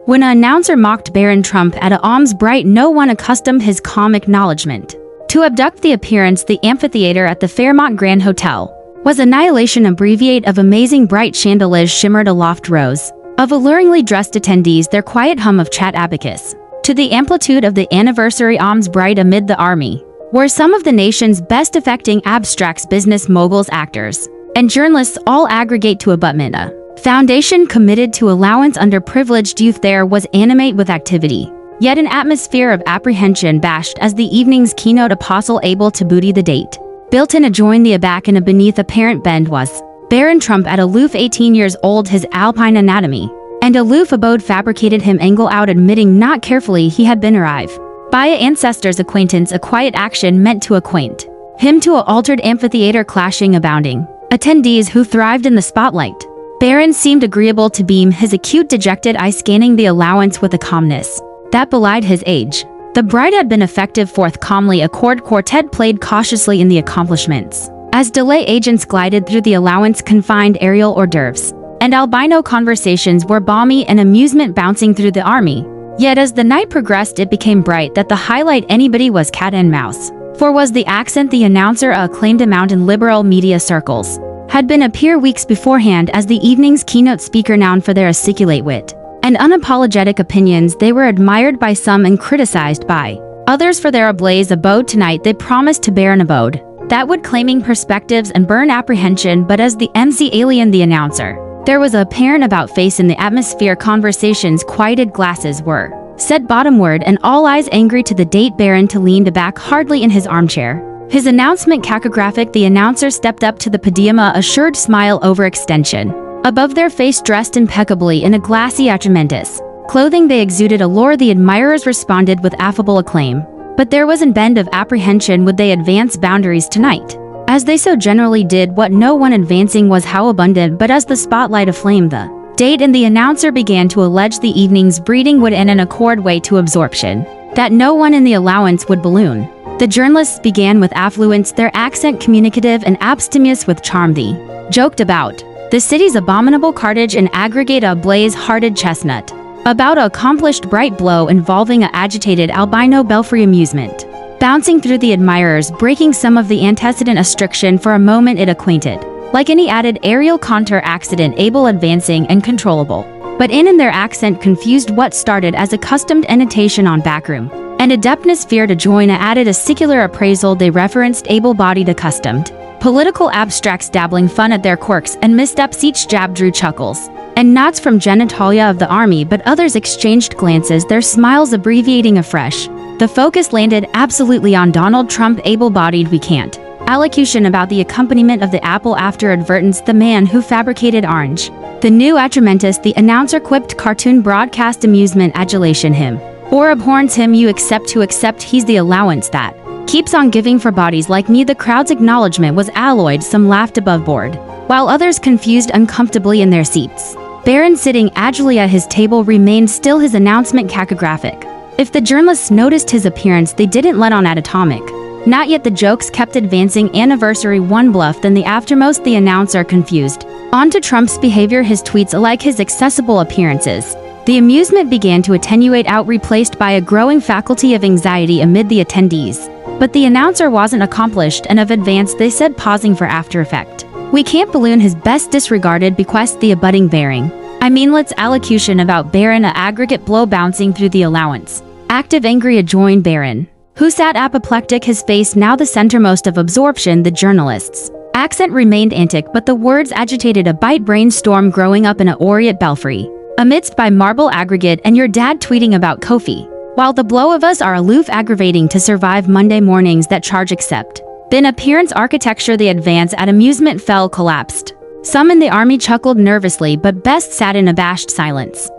When an announcer mocked Barron Trump at a alms bright, no one accustomed his calm acknowledgement. To abduct the appearance, the amphitheater at the Fairmont Grand Hotel was annihilation. Abbreviate of amazing bright chandeliers shimmered aloft rows of alluringly dressed attendees, their quiet hum of chat abacus. To the amplitude of the anniversary alms bright amid the army were some of the nation's best affecting abstracts, business moguls, actors, and journalists, all aggregate to abutment. A foundation committed to allowance underprivileged youth there was animate with activity, yet an atmosphere of apprehension bashed as the evening's keynote apostle able to booty the date. Built in adjoin the aback and a beneath apparent bend was Barron Trump at aloof 18 years old, his alpine anatomy and aloof abode fabricated him angle out, admitting not carefully he had been arrived by a ancestor's acquaintance, a quiet action meant to acquaint him to a altered amphitheater clashing abounding attendees who thrived in the spotlight. Barron seemed agreeable to beam, his acute dejected eye scanning the allowance with a calmness that belied his age. The bride had been effective, forth calmly a chord quartet played cautiously in the accomplishments as delay agents glided through the allowance confined aerial hors d'oeuvres, and albino conversations were balmy and amusement bouncing through the army. Yet as the night progressed, it became bright that the highlight anybody was cat and mouse, for was the accent the announcer, a acclaimed amount in liberal media circles, had been appear weeks beforehand as the evening's keynote speaker, known for their aciculate wit and unapologetic opinions. They were admired by some and criticized by others for their ablaze abode. Tonight they promised to bear an abode that would claiming perspectives and burn apprehension, but as the MC alien the announcer, there was a apparent about face in the atmosphere. Conversations quieted, glasses were set bottomward, and all eyes angry to the date. Barron leaned back hardly in his armchair, his announcement cacographic. The announcer stepped up to the podium, a assured smile overextension above their face, dressed impeccably in a glassy tremendous clothing. They exuded allure. The admirers responded with affable acclaim, but there was a bend of apprehension. Would they advance boundaries tonight, as they so generally did? What no one advancing was how abundant, but as the spotlight aflame the date and the announcer began to allege the evening's breeding would end in accord way to absorption, that no one in the allowance would balloon. The journalists began with affluence, their accent communicative and abstemious with charm. They joked about the city's abominable cartage and aggregate a blaze-hearted chestnut about a accomplished bright blow involving a agitated albino belfry amusement bouncing through the admirers, breaking some of the antecedent restriction. For a moment it acquainted like any added aerial contour accident, able, advancing, and controllable, but in their accent confused what started as accustomed annotation on backroom and adeptness fear to join added a secular appraisal. They referenced able-bodied accustomed political abstracts dabbling fun at their quirks and missteps. Each jab drew chuckles and nods from genitalia of the army, but others exchanged glances, their smiles abbreviating afresh. The focus landed absolutely on Donald Trump, able-bodied. We can't allocution about the accompaniment of the apple after advertence, the man who fabricated orange, the new atramentus. The announcer quipped, cartoon broadcast amusement adulation him or abhorrence him. You accept to accept, he's the allowance that keeps on giving for bodies like me. The crowd's acknowledgement was alloyed, some laughed above board, while others confused uncomfortably in their seats. Barron, sitting agilely at his table, remained still, his announcement cacographic. If the journalists noticed his appearance, they didn't let on at atomic. Not yet. The jokes kept advancing. Anniversary one bluff, then the aftermost. The announcer confused on to Trump's behavior, his tweets alike, his accessible appearances. The amusement began to attenuate out, replaced by a growing faculty of anxiety amid the attendees. But the announcer wasn't accomplished and of advance, they said, pausing for after effect. We can't balloon his best disregarded bequest. The abutting bearing, I mean let's allocution about Barron, a aggregate blow bouncing through the allowance. Active angry adjoined Barron, who sat apoplectic, his face now the centermost of absorption. The journalist's accent remained antic, but the words agitated a bite brainstorm growing up in a aureate belfry, amidst by marble aggregate and your dad tweeting about Kofi, while the blow of us are aloof, aggravating to survive Monday mornings that charge accept. Then appearance architecture. The advance at amusement fell, collapsed. Some in the army chuckled nervously, but best sat in abashed silence.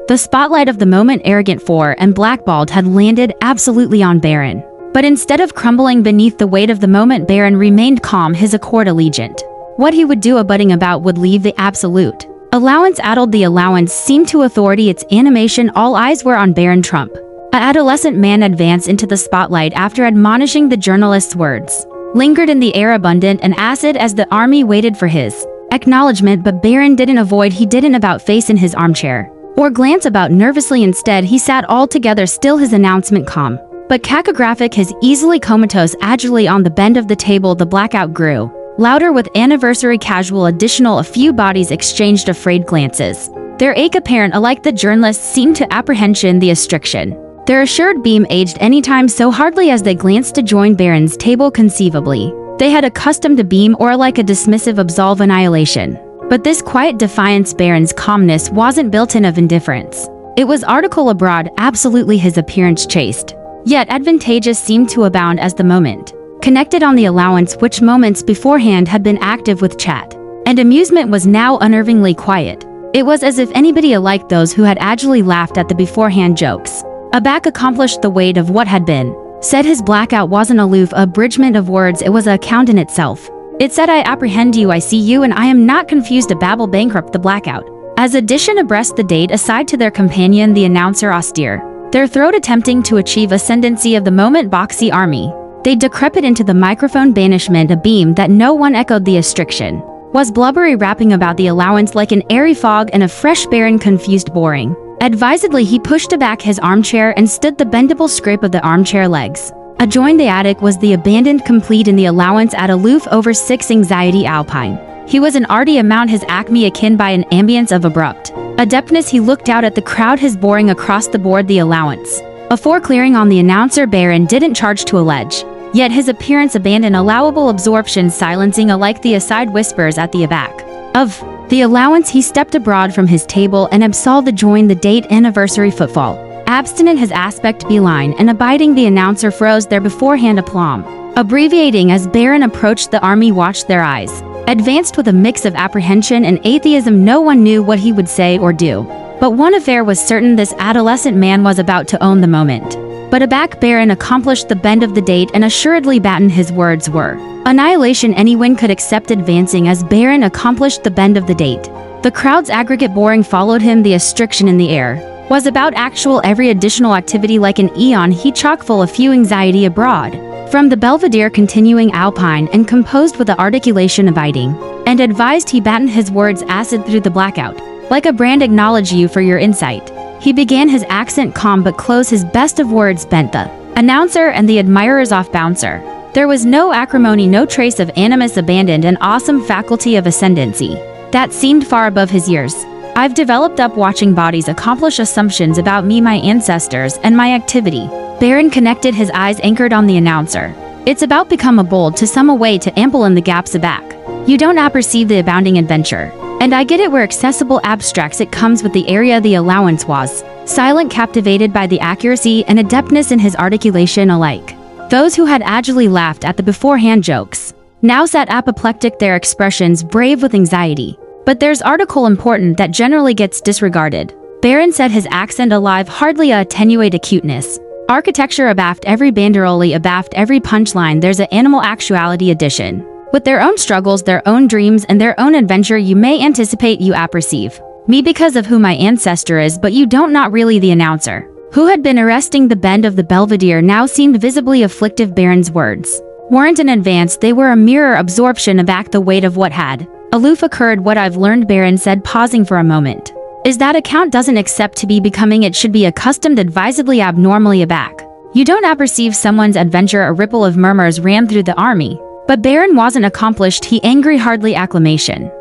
The spotlight of the moment, arrogant for and blackballed, had landed absolutely on Barron. But instead of crumbling beneath the weight of the moment, Barron remained calm, his accord allegiant. What he would do abutting about would leave the absolute allowance addled. The allowance seemed to authority its animation. All eyes were on Barron Trump. An adolescent man advanced into the spotlight after admonishing the journalist's words lingered in the air, abundant and acid, as the army waited for his acknowledgement. But Barron didn't avoid, he didn't about face in his armchair. or glance about nervously. Instead, he sat altogether still, his announcement calm but cacographic, his easily comatose agility. On the bend of the table, the blackout grew louder with anniversary casual additional. A few bodies exchanged afraid glances, their ache apparent alike. The journalists seemed to apprehension the restriction. Their assured beam aged anytime so hardly as they glanced to join Barron's table. Conceivably, they had accustomed to beam or like a dismissive absolve annihilation. But this quiet defiance, Barron's calmness, wasn't built-in of indifference. It was article abroad, absolutely. His appearance chaste, yet advantageous, seemed to abound as the moment connected on the allowance, which moments beforehand had been active with chat and amusement, was now unnervingly quiet. It was as if anybody alike those who had agilely laughed at the beforehand jokes aback accomplished the weight of what had been said. His blackout was an aloof abridgment of words, it was a account in itself. It said, I apprehend you, I see you, and I am not confused. A babble bankrupt the blackout. As addition abreast the date aside to their companion, the announcer austere, their throat attempting to achieve ascendancy of the moment. Boxy army, they decrepit into the microphone banishment. A beam that no one echoed the restriction was blubbery, wrapping about the allowance like an airy fog, and a fresh Barron confused boring. Advisedly, he pushed back his armchair and stood. The bendable scrape of the armchair legs adjoined the attic was the abandoned complete in the allowance at aloof over 6 anxiety alpine. He was an arty amount, his acme akin by an ambience of abrupt adeptness. He looked out at the crowd, his boring across the board. The allowance afore clearing on the announcer, Barron didn't charge to allege, yet his appearance abandoned allowable absorption, silencing alike the aside whispers at the aback of the allowance. He stepped abroad from his table and absolved to join the date anniversary footfall. Abstinent, his aspect belying and abiding, the announcer froze their beforehand aplomb, abbreviating as Barron approached. The army watched, their eyes advanced with a mix of apprehension and atheism. No one knew what he would say or do, but one affair was certain, this adolescent man was about to own the moment. But aback, Barron accomplished the bend of the date, and assuredly batten his words were annihilation. Anyone could accept advancing as Barron accomplished the bend of the date. The crowd's aggregate boring followed him. The restriction in the air was about actual every additional activity like an eon. He chock full a few anxiety abroad from the Belvedere, continuing alpine and composed with the articulation abiding and advised. He battened his words acid through the blackout like a brand. Acknowledge you for your insight, he began, his accent calm but close. His best of words bent the announcer and the admirers off bouncer. There was no acrimony, no trace of animus, abandoned an awesome faculty of ascendancy that seemed far above his years. I've developed up watching bodies accomplish assumptions about me, my ancestors, and my activity. Barron connected, his eyes anchored on the announcer. It's about become a bold to some a way to ample in the gaps aback. You don't apperceive the abounding adventure. And I get it where accessible abstracts it comes with the area. The allowance was silent, captivated by the accuracy and adeptness in his articulation alike. Those who had agilely laughed at the beforehand jokes now sat apoplectic, their expressions brave with anxiety. But there's article important that generally gets disregarded. Barron said, his accent alive, hardly a attenuate acuteness. Architecture abaft every banderole, abaft every punchline. There's a animal actuality addition. With their own struggles, their own dreams, and their own adventure, you may anticipate you apperceive me because of who my ancestor is, but you don't. Not really. The announcer, who had been arresting the bend of the Belvedere, now seemed visibly afflictive. Barron's words weren't an advance, they were a mirror absorption aback the weight of what had aloof occurred. What I've learned, Barron said, pausing for a moment, is that account doesn't accept to be becoming, it should be accustomed, advisedly abnormally aback. You don't apperceive someone's adventure. A ripple of murmurs ran through the army. But Barron wasn't accomplished, he angry, hardly acclamation.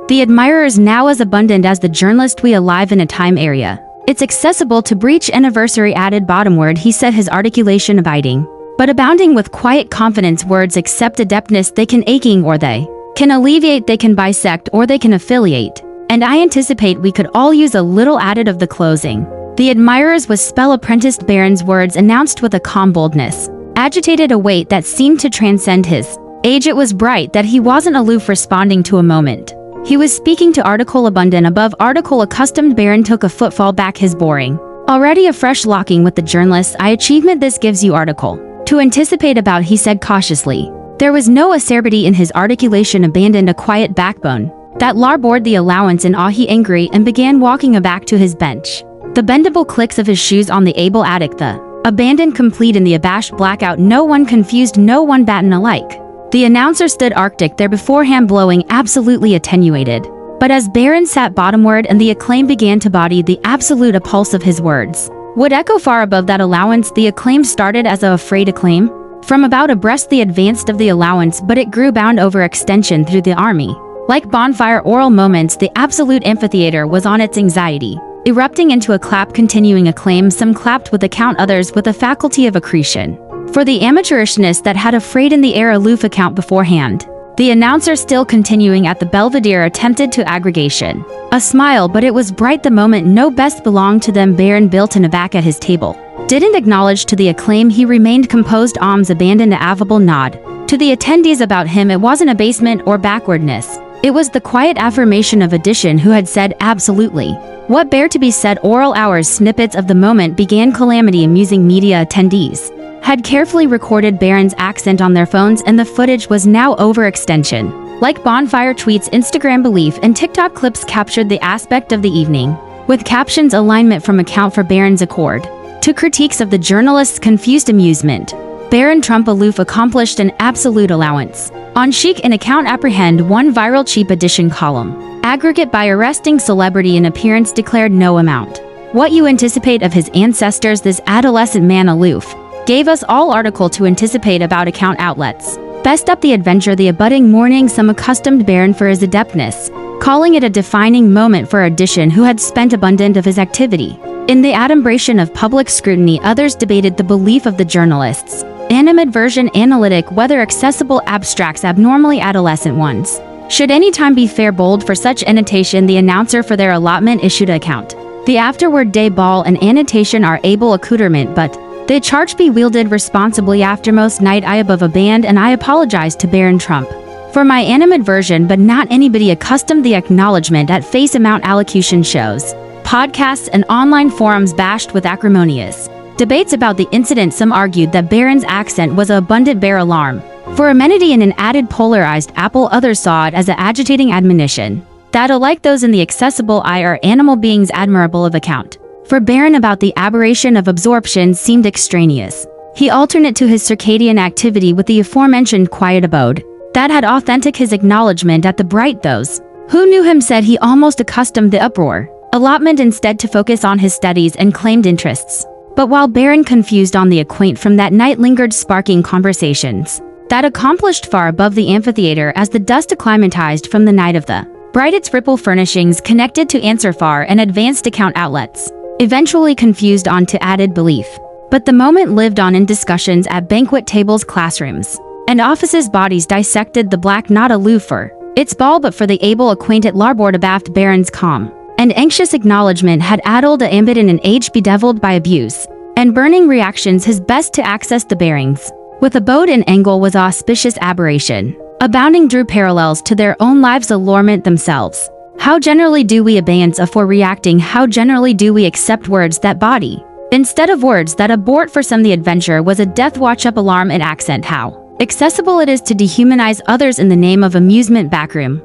The admirers now as abundant as the journalist. We alive in a time area. It's accessible to breach anniversary added bottomward, he said, his articulation abiding, but abounding with quiet confidence. Words accept adeptness, they can aching or they can alleviate, they can bisect or they can affiliate. And I anticipate we could all use a little added of the closing. The admirers was spell apprenticed. Barron's words announced with a calm boldness agitated a weight that seemed to transcend his age. It was bright that he wasn't aloof, responding to a moment. He was speaking to article abundant above article accustomed. Barron took a footfall back, his boring already a fresh locking with the journalists. I achievement this gives you article to anticipate about, he said cautiously. There was no acerbity in his articulation, abandoned a quiet backbone that larboard the allowance in awe. He angry and began walking aback to his bench. The bendable clicks of his shoes on the able attic, the abandoned complete in the abashed blackout. No one confused, no one batten alike. The announcer stood arctic, their beforehand blowing absolutely attenuated. But as Barron sat bottomward and the acclaim began to body the absolute impulse of his words, would echo far above that allowance. The acclaim started as a afraid acclaim. From about abreast the advanced of the allowance, but it grew bound over extension through the army. Like bonfire oral moments, the absolute amphitheater was on its anxiety, erupting into a clap continuing acclaim. Some clapped with account, others with a faculty of accretion. For the amateurishness that had afraid in the air aloof account beforehand. The announcer, still continuing at the Belvedere, attempted to aggregation. A smile, but it was bright the moment no best belonged to them. Barron, built in a back at his table, didn't acknowledge to the acclaim. He remained composed. Ohms abandoned an affable nod. To the attendees about him, it wasn't abasement or backwardness. It was the quiet affirmation of addition, who had said absolutely. What bare to be said? Oral hours, snippets of the moment began. Calamity amusing media attendees had carefully recorded Barron's accent on their phones, and the footage was now overextension. Like bonfire tweets, Instagram belief, and TikTok clips captured the aspect of the evening, with captions alignment from account for Barron's accord to critiques of the journalists' confused amusement. Barron Trump aloof accomplished an absolute allowance. On chic in account apprehend one viral cheap edition column. Aggregate by arresting celebrity in appearance declared no amount. What you anticipate of his ancestors, this adolescent man aloof gave us all article to anticipate about account outlets. Best up the adventure, the abutting morning, some accustomed Barron for his adeptness, calling it a defining moment for addition, who had spent abundant of his activity in the adumbration of public scrutiny. Others debated the belief of the journalists. Animadversion analytic, whether accessible abstracts, abnormally adolescent ones, should any time be fair bold for such annotation. The announcer for their allotment issued account. The afterward day ball and annotation are able accoutrement, but the charge be wielded responsibly. Aftermost night I above a band, and I apologize to Barron Trump for my animadversion, but not anybody accustomed. The acknowledgement at face amount. Allocution shows, podcasts, and online forums bashed with acrimonious debates about the incident. Some argued that Barron's accent was a abundant bare alarm for amenity and an added polarized apple. Others saw it as an agitating admonition that alike those in the accessible eye are animal beings. Admirable of account for Barron about the aberration of absorption seemed extraneous. He alternate to his circadian activity with the aforementioned quiet abode that had authentic his acknowledgement at the bright. Those who knew him said he almost accustomed the uproar allotment instead to focus on his studies and claimed interests. But while Barron, confused on the acquaint from that night, lingered sparking conversations that accomplished far above the amphitheater as the dust acclimatized from the night of the bright, its ripple furnishings connected to answer far and advanced account outlets, eventually confused on to added belief. But the moment lived on in discussions at banquet tables, classrooms, and offices. Bodies dissected the black, not aloof for its ball, but for the able acquainted larboard abaft. Barron's calm and anxious acknowledgement had addled a ambit in an age bedeviled by abuse and burning reactions. His best to access the bearings with abode and angle was auspicious aberration. Abounding drew parallels to their own lives, allurement themselves. How generally do we abeyance for reacting? How generally do we accept words that body instead of words that abort? For some the adventure was a death watch up alarm and accent. How accessible it is to dehumanize others in the name of amusement. Backroom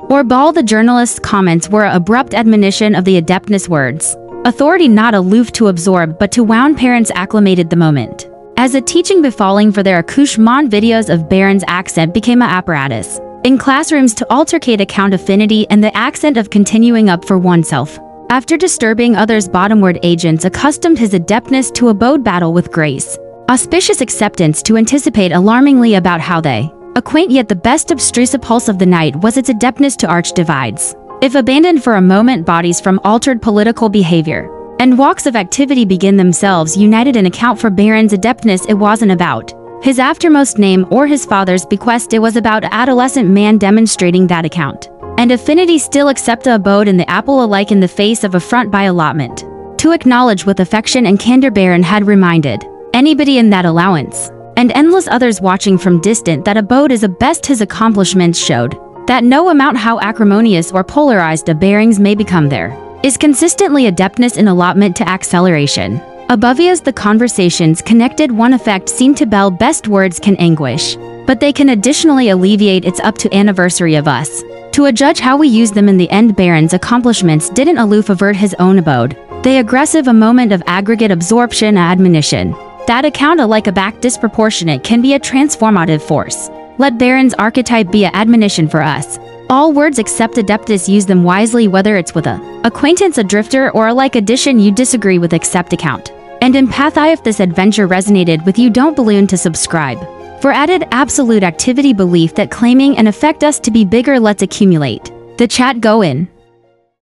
or ball, the journalist's comments were abrupt admonition of the adeptness words. Authority not aloof to absorb, but to wound. Parents acclimated the moment as a teaching befalling for their accouchement. Videos of Barron's accent became a apparatus in classrooms to altercate account affinity and the accent of continuing up for oneself after disturbing others. Bottomward agents accustomed his adeptness to abode battle with grace. Auspicious acceptance to anticipate alarmingly about how they acquaint. Yet the best abstruse pulse of the night was its adeptness to arch divides. If abandoned for a moment, bodies from altered political behavior and walks of activity begin themselves united in account for Barron's adeptness. It wasn't about his aftermost name or his father's bequest. It was about adolescent man demonstrating that account and affinity still accept the abode in the apple alike in the face of affront by allotment. To acknowledge with affection and candor, Barron had reminded anybody in that allowance and endless others watching from distant that abode is a best. His accomplishments showed that no amount how acrimonious or polarized a bearings may become, there is consistently adeptness in allotment to acceleration. Above as the conversations connected, one effect seemed to bell best words can anguish, but they can additionally alleviate. It's up to anniversary of us to adjudge how we use them. In the end, Barron's accomplishments didn't aloof avert his own abode. They aggressive a moment of aggregate absorption admonition. That account alike a back disproportionate can be a transformative force. Let Barron's archetype be a admonition for us. All words except adeptus, use them wisely, whether it's with a acquaintance, a drifter, or a like addition you disagree with, accept account. And empathise. If this adventure resonated with you, don't balloon to subscribe. For added absolute activity, belief that claiming and affect us to be bigger, let's accumulate the chat. Go in.